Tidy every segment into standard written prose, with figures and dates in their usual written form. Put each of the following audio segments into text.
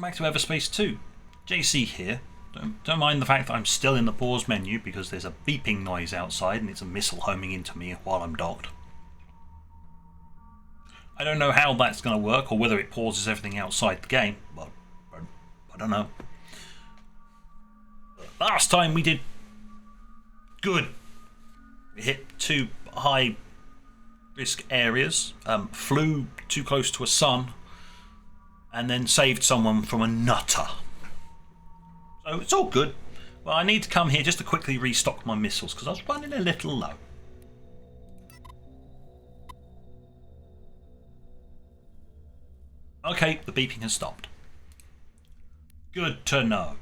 back to Everspace 2. JC here. Don't mind the fact that I'm still in the pause menu because there's a beeping noise outside and it's a missile homing into me while I'm docked. I don't know how that's going to work or whether it pauses everything outside the game, but I don't know. Last time we did good. We hit 2 high risk areas, flew too close to a sun, and then saved someone from a nutter. So it's all good. But I need to come here just to quickly restock my missiles because I was running a little low. Okay, the beeping has stopped. Good to know.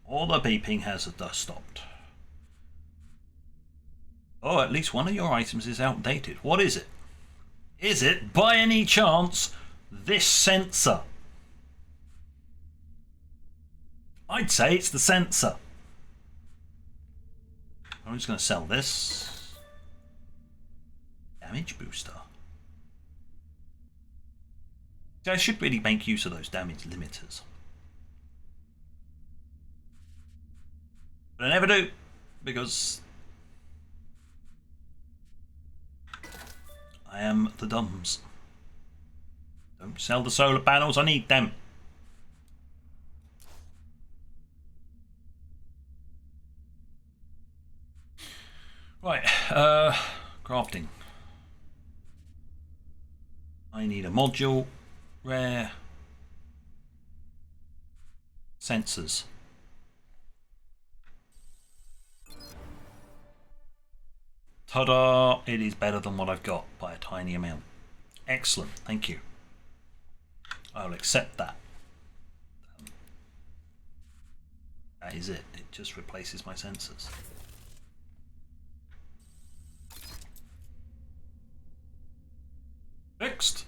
All the beeping has stopped. Oh, at least one of your items is outdated. What is it? Is it, by any chance, this sensor? I'd say it's the sensor. I'm just going to sell this. Damage booster. I should really make use of those damage limiters. But I never do, because I am the dumbs. Don't sell the solar panels, I need them. Right, crafting. I need a module, rare, sensors. Ta-da! It is better than what I've got by a tiny amount. Excellent, thank you. I'll accept that. That is it. It just replaces my sensors. Next.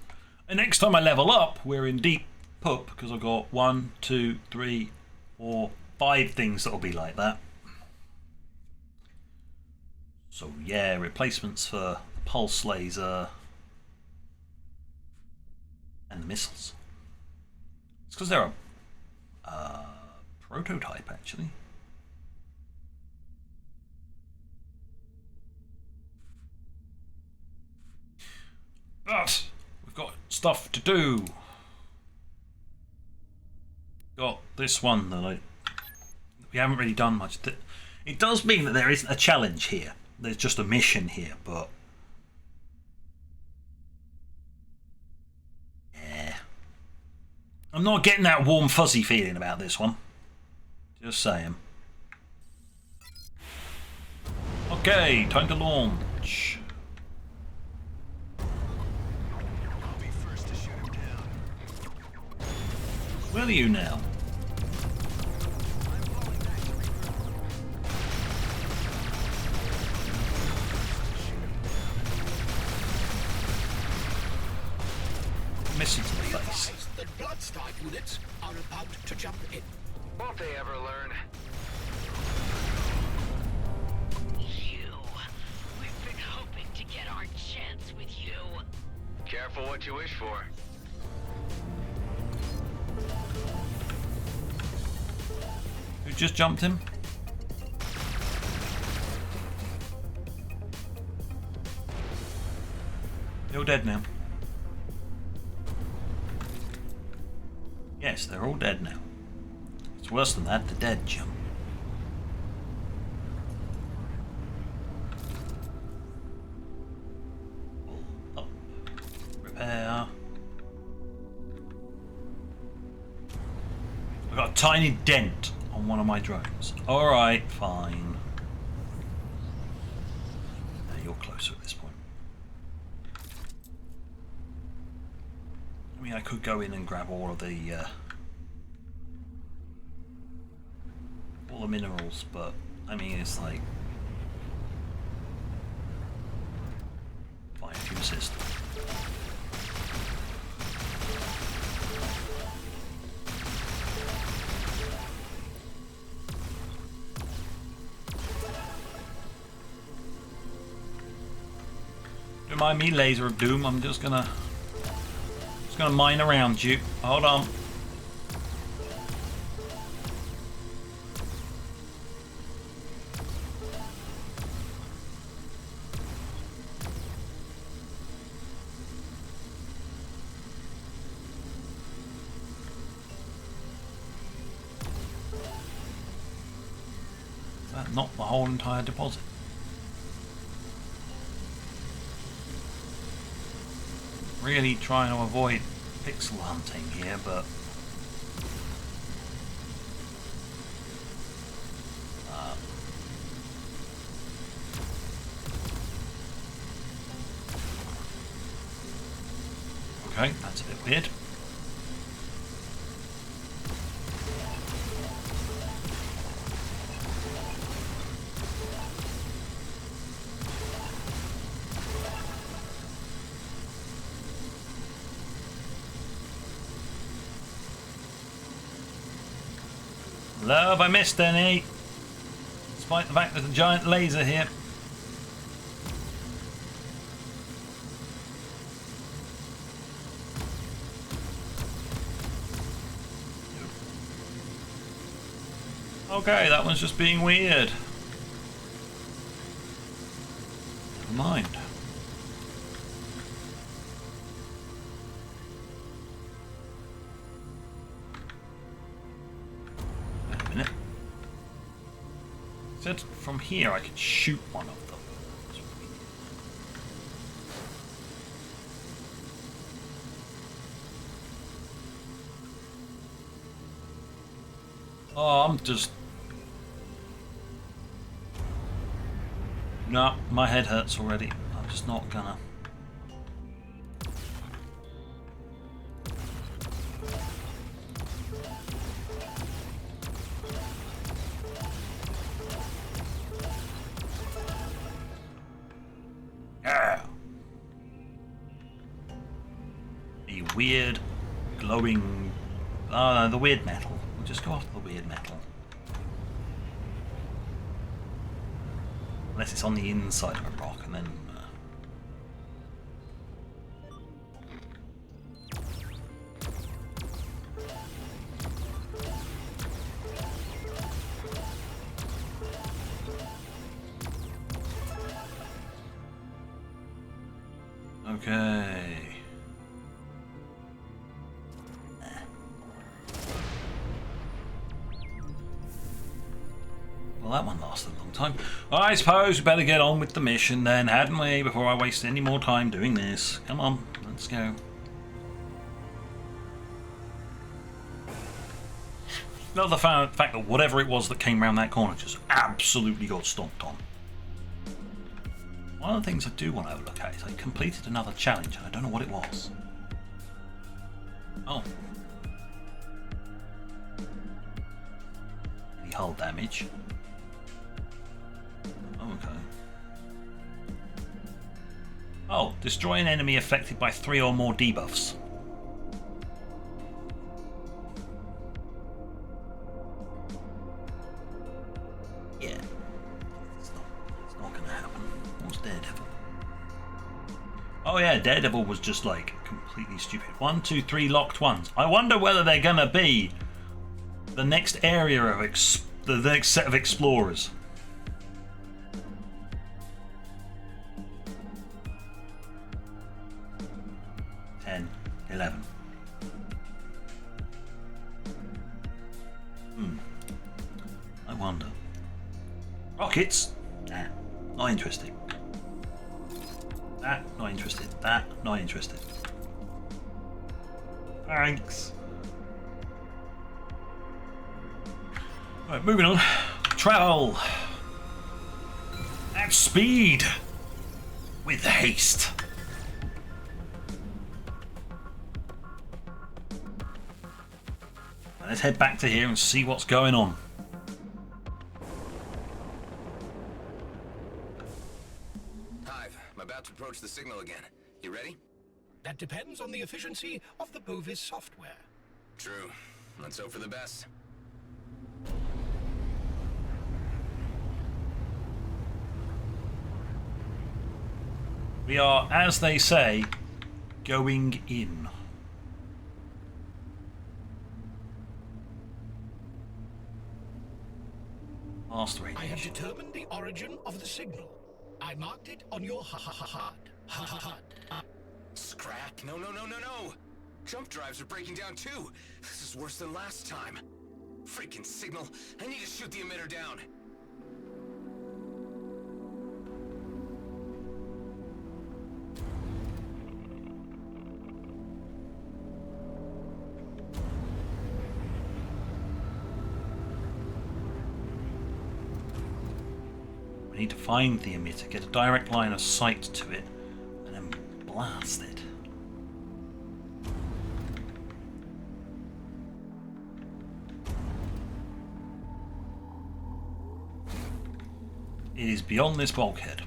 And next time I level up, we're in deep poop because I've got 1, 2, 3, 4, 5 things that'll be like that. So yeah, replacements for the pulse laser and the missiles. It's because they're a prototype actually. But we've got stuff to do. Got this one that we haven't really done much. It does mean that there isn't a challenge here. There's just a mission here, but yeah, I'm not getting that warm fuzzy feeling about this one. Just saying. Okay, time to launch. Where are you now? Missing to the face. The Bloodstrike units are about to jump in. Won't they ever learn? We've been hoping to get our chance with you. Careful what you wish for. Who just jumped him? You're dead now. Yes, they're all dead now. It's worse than that, the dead jump. Pull up. Repair. I've got a tiny dent on one of my drones. Alright, fine. Now you're closer at this point. I mean, I could go in and grab all of the minerals, but I mean, it's like fine if you insist. Don't mind me, Laser of Doom. I'm just gonna mine around you. Hold on. not the whole entire deposit. Really trying to avoid pixel hunting here, but okay, that's a bit weird. Love, I missed any. Despite the fact there's a giant laser here. Okay, that one's just being weird. Never mind. Wait a minute. It said from here I could shoot one of them. Oh, I'm just... No, my head hurts already. I'm just not gonna. Yeah. The weird glowing. The weird metal. We'll just go after the weird metal. Unless it's on the inside of a rock, and then... Okay... Well, that one lasted a long time. I suppose we better get on with the mission then, hadn't we? Before I waste any more time doing this. Come on, let's go. Love the fact that whatever it was that came around that corner just absolutely got stomped on. One of the things I do want to have a look at is I completed another challenge and I don't know what it was. Oh. Any hull damage? Okay. Oh, destroy an enemy affected by 3 or more debuffs. Yeah. It's not gonna happen. What's Daredevil? Oh yeah, Daredevil was just like completely stupid. 1, 2, 3 locked ones. I wonder whether they're gonna be the next area of the next set of explorers. 10, 11. I wonder. Rockets? Nah, not interested. That, not interested. That, not interested. Thanks. Right, moving on. Travel at speed with haste. Let's head back to here and see what's going on. Hive, I'm about to approach the signal again. You ready? That depends on the efficiency of the Bovis software. True. Let's hope for the best. We are, as they say, going in. Last I have radiation. determined the origin of the signal. I marked it on your HUD. Scrap? No. Jump drives are breaking down too. This is worse than last time. Freaking signal. I need to shoot the emitter down. need to find the emitter, get a direct line of sight to it, and then blast it. It is beyond this bulkhead.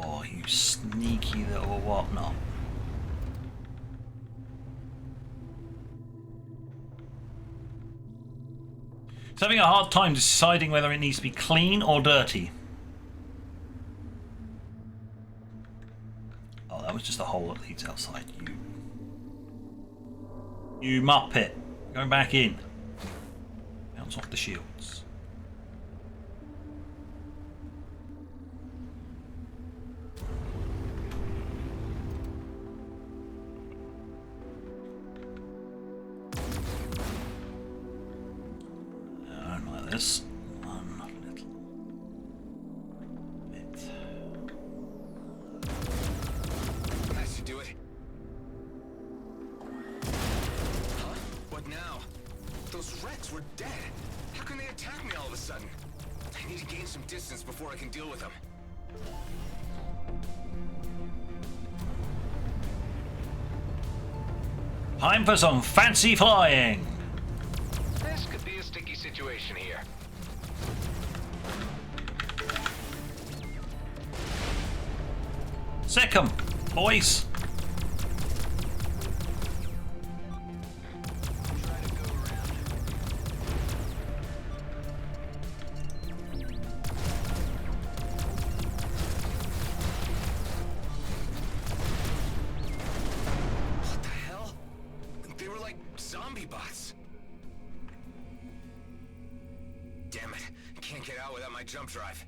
Oh, you sneaky little whatnot. It's having a hard time deciding whether it needs to be clean or dirty. Oh, that was just a hole that leads outside. You muppet. Going back in. Bounce off the shields. This one little bit. That should do it. Huh? What now? Those wrecks were dead. How can they attack me all of a sudden? I need to gain some distance before I can deal with them. Time for some fancy flying. This could be a sticky situation here. Sick 'em, boys. What the hell? They were like zombie bots. Damn it. Can't get out without my jump drive.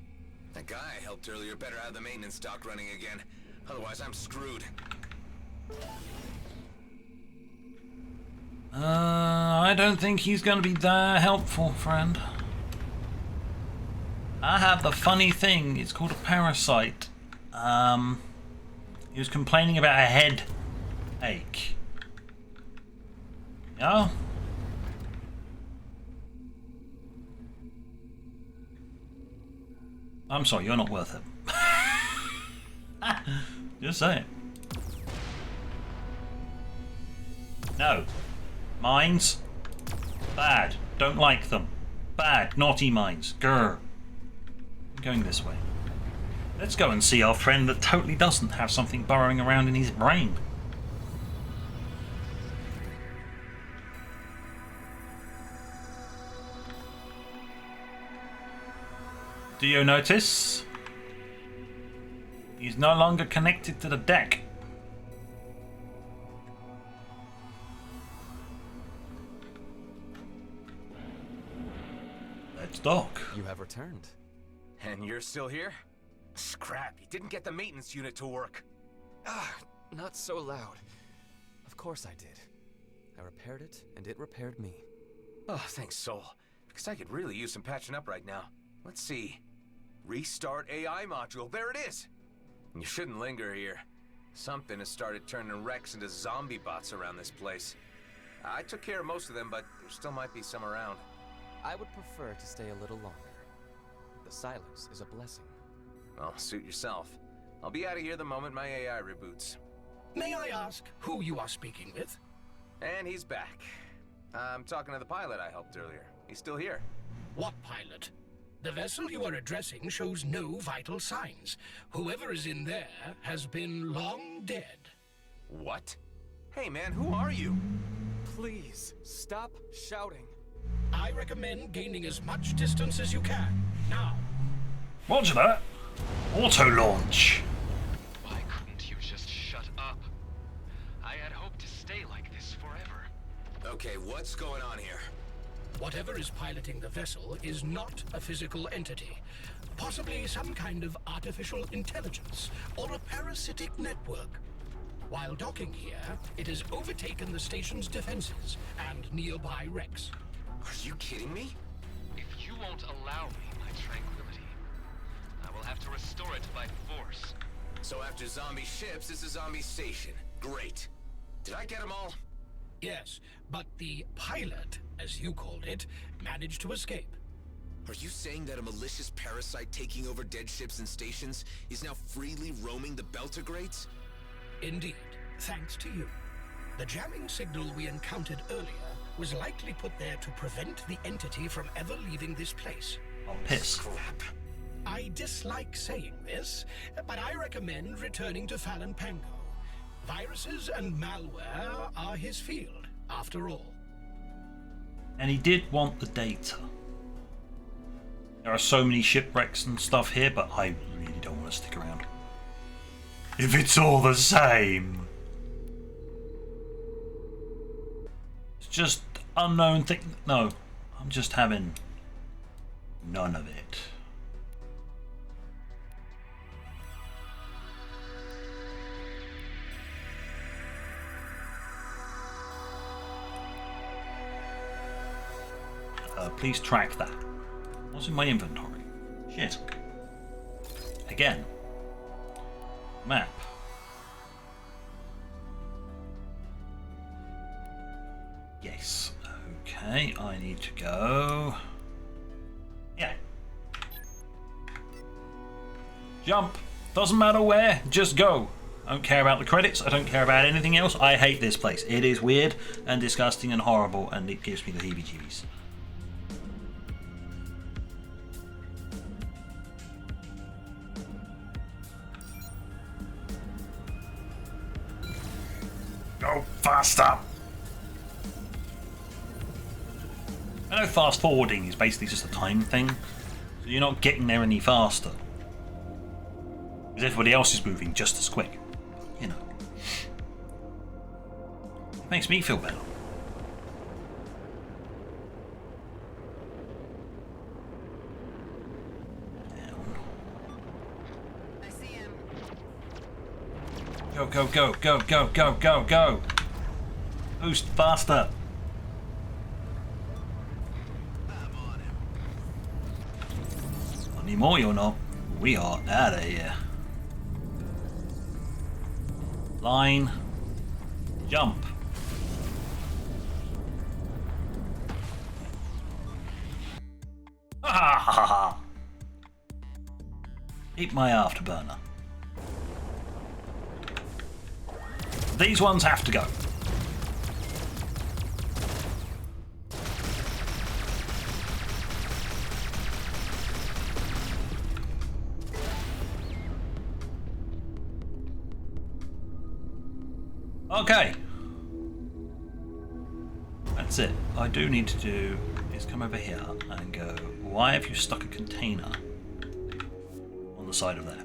That guy I helped earlier better have the maintenance dock running again. Otherwise, I'm screwed. I don't think he's going to be that helpful, friend. I have the funny thing. It's called a parasite. He was complaining about a headache. Yeah? I'm sorry, you're not worth it. Just saying. No. Mines? Bad. Don't like them. Bad. Naughty mines. Grr. I'm going this way. Let's go and see our friend that totally doesn't have something burrowing around in his brain. Do you notice? He's no longer connected to the deck. Let's dock. You have returned. And you're still here? Scrap, you didn't get the maintenance unit to work. Not so loud. Of course I did. I repaired it, and it repaired me. Oh, thanks, Soul. Because I could really use some patching up right now. Let's see. Restart AI module. There it is! You shouldn't linger here. Something has started turning wrecks into zombie bots around this place. I took care of most of them, but there still might be some around. I would prefer to stay a little longer. The silence is a blessing. Well, suit yourself. I'll be out of here the moment my AI reboots. May I ask who you are speaking with? And he's back. I'm talking to the pilot I helped earlier. He's still here. What pilot? The vessel you are addressing shows no vital signs. Whoever is in there has been long dead. What? Hey man, who are you? Please, stop shouting. I recommend gaining as much distance as you can. Now. Roger that. Auto launch. Why couldn't you just shut up? I had hoped to stay like this forever. Okay, what's going on here? Whatever is piloting the vessel is not a physical entity. Possibly some kind of artificial intelligence or a parasitic network. While docking here, it has overtaken the station's defenses and nearby wrecks. Are you kidding me? If you won't allow me my tranquility, I will have to restore it by force. So after zombie ships, it's a zombie station. Great. Did I get them all? Yes, but the pilot, as you called it, managed to escape. Are you saying that a malicious parasite taking over dead ships and stations is now freely roaming the beltergrades? Indeed, thanks to you. The jamming signal we encountered earlier was likely put there to prevent the entity from ever leaving this place. Oh, piss. Crap. I dislike saying this, but I recommend returning to Fallon Pango. Viruses and malware are his field, after all. And he did want the data. There are so many shipwrecks and stuff here, but I really don't want to stick around. If it's all the same. It's just unknown thing. No, I'm just having none of it. Please track that. What's in my inventory? Shit. Again. Map. Yes. Okay, I need to go. Yeah. Jump. Doesn't matter where, just go. I don't care about the credits, I don't care about anything else. I hate this place. It is weird and disgusting and horrible, and it gives me the heebie-jeebies. Go faster! I know fast forwarding is basically just a time thing, so you're not getting there any faster. Because everybody else is moving just as quick. You know. It makes me feel better. Down. I see him. Go, go, go, go, go, go, go, go! Boost faster! I'm on him. Not anymore, you're not. We are out of here. Line. Jump. Ha ha ha ha! Eat my afterburner. These ones have to go. Okay. That's it. I do need to do is come over here and go, why have you stuck a container on the side of there?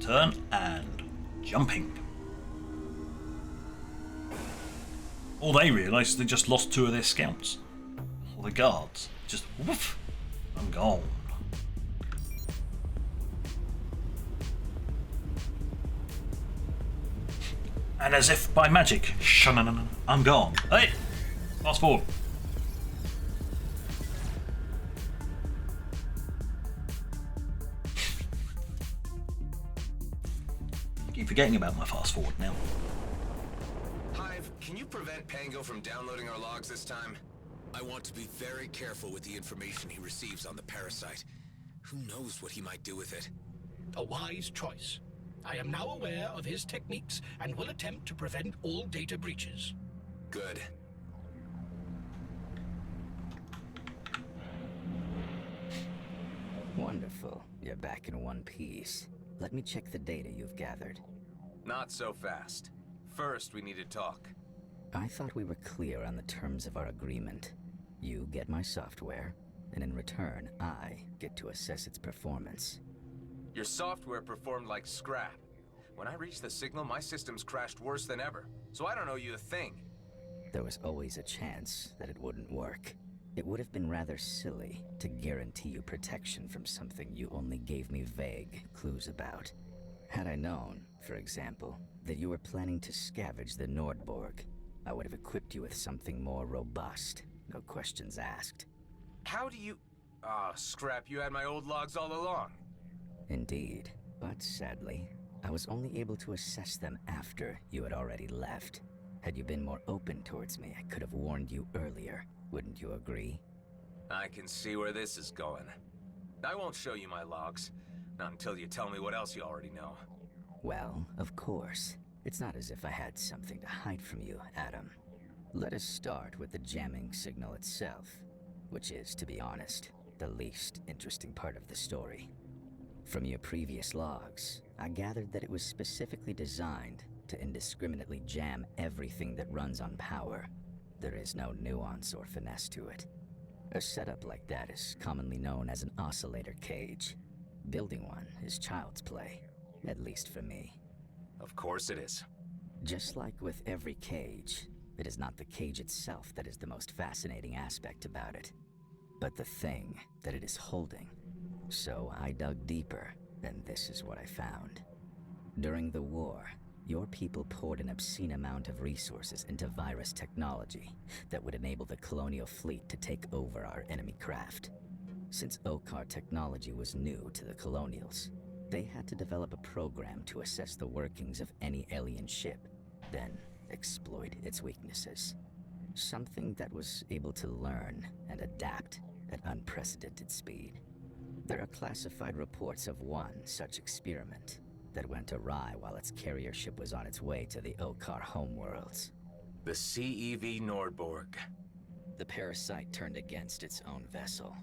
Turn and jumping. All they realise is they just lost 2 of their scouts. Or the guards. Just woof. I'm gone. And as if by magic, I'm gone. Hey! Fast forward. Keep forgetting about my fast forward now. Hive, can you prevent Pango from downloading our logs this time? I want to be very careful with the information he receives on the parasite. Who knows what he might do with it? A wise choice. I am now aware of his techniques and will attempt to prevent all data breaches. Good. Wonderful. You're back in one piece. Let me check the data you've gathered. Not so fast. First, we need to talk. I thought we were clear on the terms of our agreement. You get my software, and in return, I get to assess its performance. Your software performed like scrap, When I reached the signal, my systems crashed worse than ever. So I don't owe you a thing. There was always a chance that it wouldn't work. It would have been rather silly to guarantee you protection from something you only gave me vague clues about. Had I known, for example, that you were planning to scavenge the Nordborg, I would have equipped you with something more robust, no questions asked. How do you... Ah, scrap, you had my old logs all along. Indeed, but sadly, I was only able to assess them after you had already left. Had you been more open towards me, I could have warned you earlier. Wouldn't you agree? I can see where this is going. I won't show you my logs. Not until you tell me what else you already know. Well, of course. It's not as if I had something to hide from you, Adam. Let us start with the jamming signal itself, which is, to be honest, the least interesting part of the story. From your previous logs, I gathered that it was specifically designed to indiscriminately jam everything that runs on power. There is no nuance or finesse to it. A setup like that is commonly known as an oscillator cage. Building one is child's play, at least for me. Of course it is. Just like with every cage, it is not the cage itself that is the most fascinating aspect about it, but the thing that it is holding. So I dug deeper, and this is what I found. During the war, your people poured an obscene amount of resources into virus technology that would enable the colonial fleet to take over our enemy craft. Since Okar technology was new to the colonials, they had to develop a program to assess the workings of any alien ship, then exploit its weaknesses. Something that was able to learn and adapt at unprecedented speed. There are classified reports of one such experiment that went awry while its carrier ship was on its way to the Okar homeworlds. The CEV Nordborg. The parasite turned against its own vessel.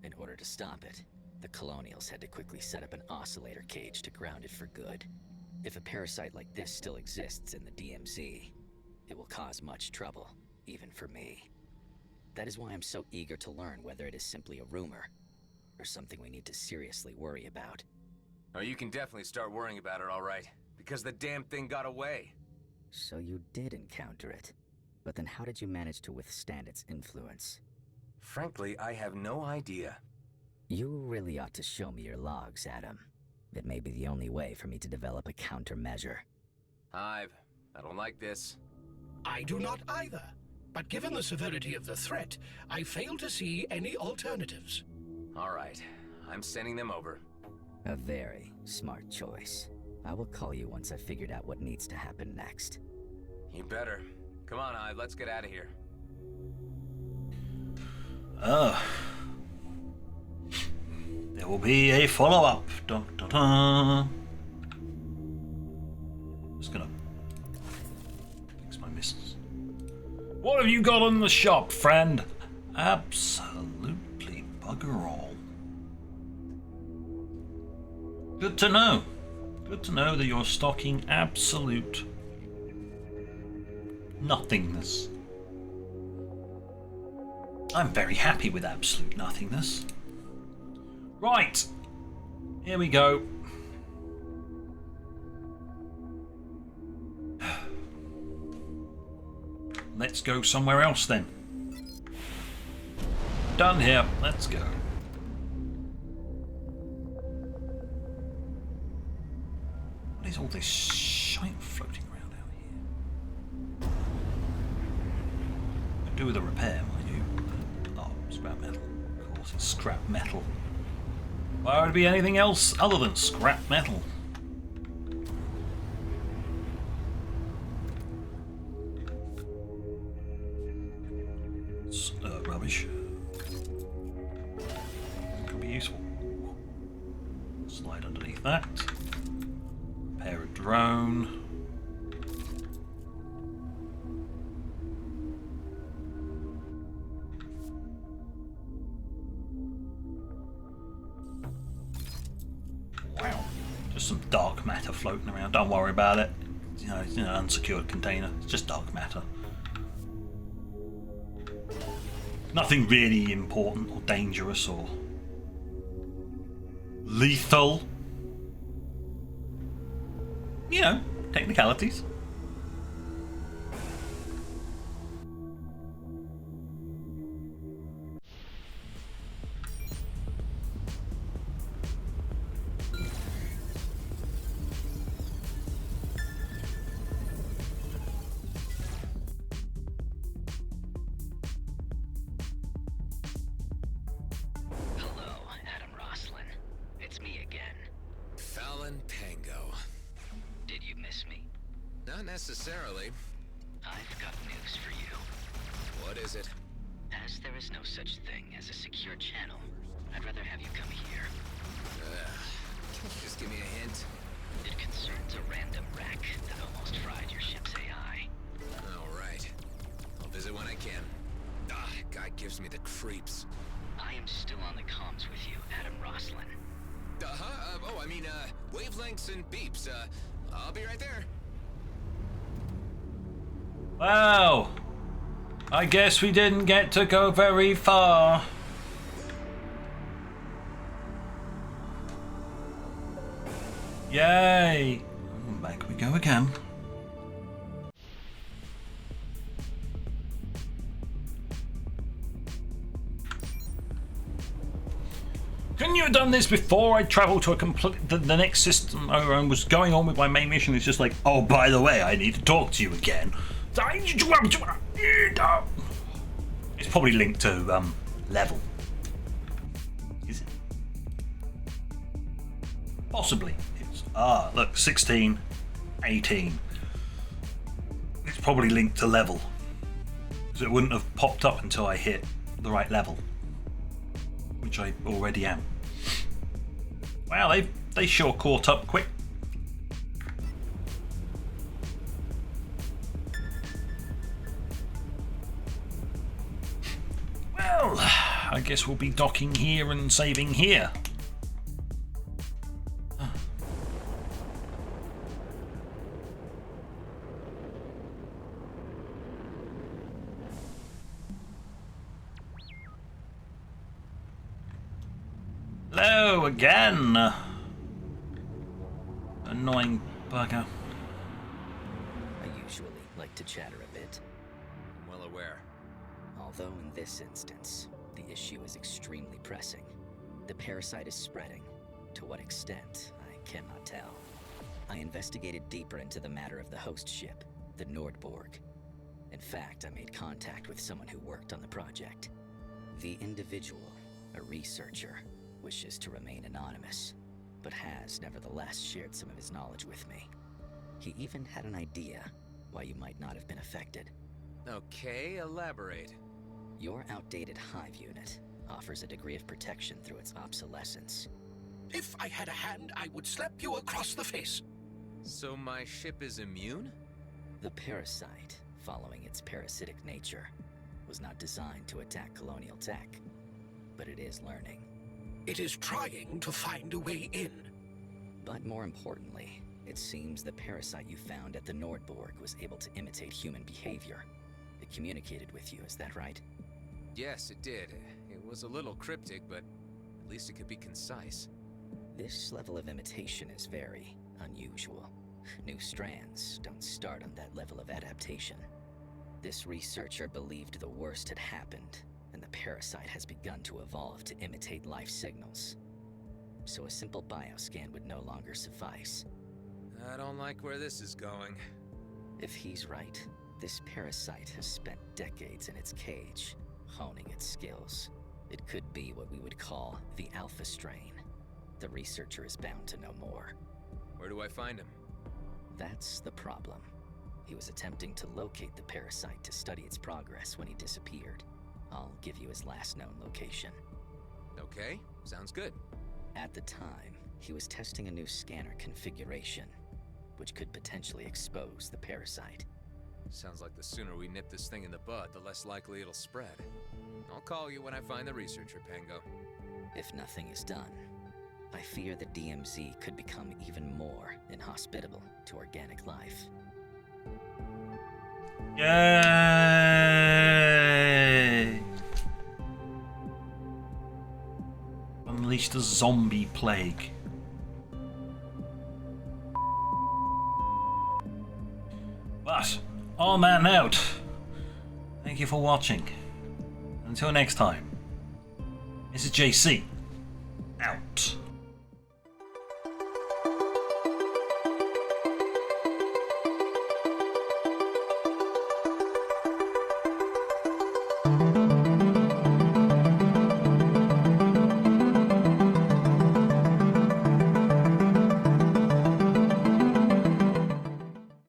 In order to stop it, the colonials had to quickly set up an oscillator cage to ground it for good. If a parasite like this still exists in the DMZ, it will cause much trouble, even for me. That is why I'm so eager to learn whether it is simply a rumor, or something we need to seriously worry about. Oh, you can definitely start worrying about it, all right. Because the damn thing got away. So you did encounter it. But then how did you manage to withstand its influence? Frankly, I have no idea. You really ought to show me your logs, Adam. It may be the only way for me to develop a countermeasure. I don't like this. I do not either. But given the severity of the threat, I fail to see any alternatives. All right, I'm sending them over. A very smart choice. I will call you once I've figured out what needs to happen next. You better. Come on, Ive, let's get out of here. There will be a follow-up. Dun, dun, dun. Just gonna fix my misses. What have you got in the shop, friend? Absolutely bugger all. Good to know. Good to know that you're stocking absolute nothingness. I'm very happy with absolute nothingness. Right, here we go. Let's go somewhere else then. Done here, let's go. What is all this shite floating around out here? Could do with a repair, mind you. Oh, scrap metal. Of course, it's scrap metal. Why would it be anything else other than scrap metal? It's rubbish. Could be useful. Slide underneath that. Repair a drone. Wow, just some dark matter floating around. Don't worry about it. You know, it's an unsecured container. It's just dark matter. Nothing really important or dangerous or lethal. you know, technicalities. Not necessarily. I've got news for you. What is it? As there is no such thing as a secure channel, I'd rather have you come here. Can't you just give me a hint? It concerns a random wreck that almost fried your ship's AI. All right. I'll visit when I can. Guy gives me the creeps. I am still on the comms with you, Adam Roslin. Wavelengths and beeps. I'll be right there. Wow. I guess we didn't get to go very far. Yay. Back we go again. Couldn't you have done this before I travelled to a the next system and was going on with my main mission? It's just like, oh, by the way, I need to talk to you again. It's probably linked to level. Is it? Possibly. It's look, 16, 18. It's probably linked to level. So it wouldn't have popped up until I hit the right level, which I already am. Wow, they sure caught up quick. Well, I guess we'll be docking here and saving here. Hello again. Annoying bugger. I usually like to chatter a bit. I'm well aware. Although in this instance, the issue is extremely pressing. The parasite is spreading. To what extent, I cannot tell. I investigated deeper into the matter of the host ship, the Nordborg. In fact, I made contact with someone who worked on the project. The individual, a researcher, wishes to remain anonymous, but has nevertheless shared some of his knowledge with me. He even had an idea why you might not have been affected. Okay, elaborate. Your outdated hive unit offers a degree of protection through its obsolescence. If I had a hand, I would slap you across the face. So my ship is immune? The parasite, following its parasitic nature, was not designed to attack colonial tech, but it is learning. It is trying to find a way in. But more importantly, it seems the parasite you found at the Nordborg was able to imitate human behavior. It communicated with you, is that right? Yes, it did. It was a little cryptic, but at least it could be concise. This level of imitation is very unusual. New strands don't start on that level of adaptation. This researcher believed the worst had happened, and the parasite has begun to evolve to imitate life signals. So a simple bioscan would no longer suffice. I don't like where this is going. If he's right, this parasite has spent decades in its cage, honing its skills. It could be what we would call the alpha strain. The researcher is bound to know more. Where do I find him? That's the problem. He was attempting to locate the parasite to study its progress when he disappeared. I'll give you his last known location. Okay, sounds good. At the time, he was testing a new scanner configuration, which could potentially expose the parasite. Sounds like the sooner we nip this thing in the bud, the less likely it'll spread. I'll call you when I find the researcher, Pango. If nothing is done, I fear the DMZ could become even more inhospitable to organic life. Yay! Unleash the zombie plague. But on that note, thank you for watching. Until next time, this is JC, out.